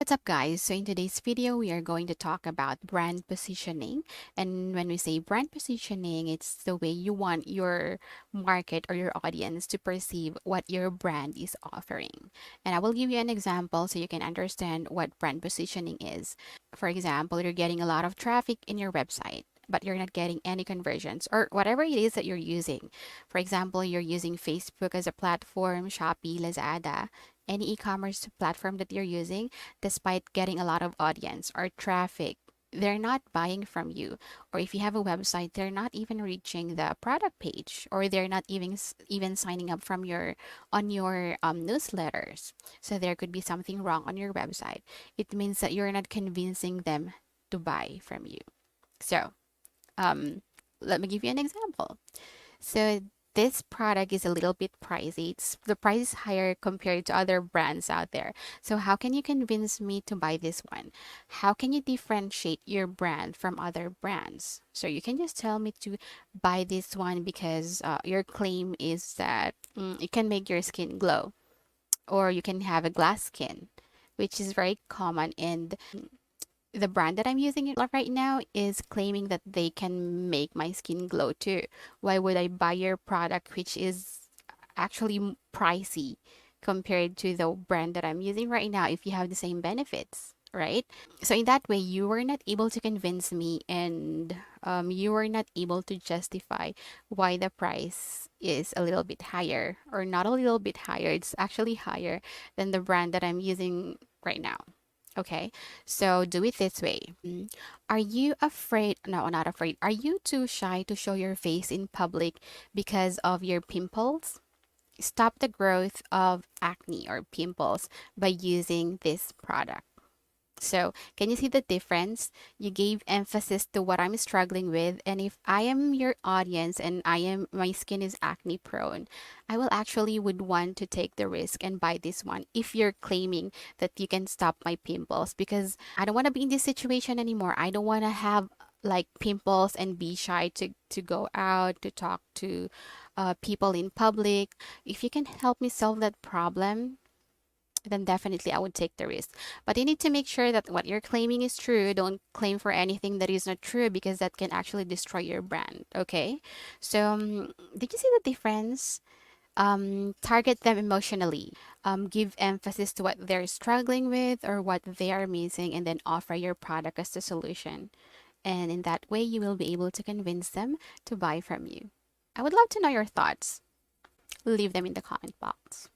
What's up, guys? So in today's video, we are going to talk about brand positioning. And when we say brand positioning, it's the way you want your market or your audience to perceive what your brand is offering. And I will give you an example so you can understand what brand positioning is. For example, you're getting a lot of traffic in your website, but you're not getting any conversions or whatever it is that you're using. For example, you're using Facebook as a platform, Shopee, Lazada, any e-commerce platform that you're using, despite getting a lot of audience or traffic, they're not buying from you. Or if you have a website, they're not even reaching the product page, or they're not even signing up from your on your newsletters. So there could be something wrong on your website. It means that you're not convincing them to buy from you. So um, let me give you an example. So this product is a little bit pricey. The price is higher compared to other brands out there. So how can you convince me to buy this one? How can you differentiate your brand from other brands? So you can just tell me to buy this one because your claim is that it can make your skin glow, or you can have a glass skin, which is very common. And the brand that I'm using it right now is claiming that they can make my skin glow too. Why would I buy your product, which is actually pricey compared to the brand that I'm using right now, if you have the same benefits, right? So in that way, you were not able to convince me, and you were not able to justify why the price is a little bit higher, or not a little bit higher. It's actually higher than the brand that I'm using right now. Okay, so do it this way. Are you afraid? No, not afraid. Are you too shy to show your face in public because of your pimples? Stop the growth of acne or pimples by using this product. So, can you see the difference? You gave emphasis to what I'm struggling with, and if I am your audience and my skin is acne prone, I will actually would want to take the risk and buy this one if you're claiming that you can stop my pimples, because I don't want to be in this situation anymore. I don't want to have like pimples and be shy to go out to talk to people in public. If you can help me solve that problem, then definitely I would take the risk. But you need to make sure that what you're claiming is true. Don't claim for anything that is not true, because that can actually destroy your brand. Okay. So, did you see the difference? Target them emotionally. Give emphasis to what they're struggling with or what they are missing, and then offer your product as the solution. And in that way, you will be able to convince them to buy from you. I would love to know your thoughts. Leave them in the comment box.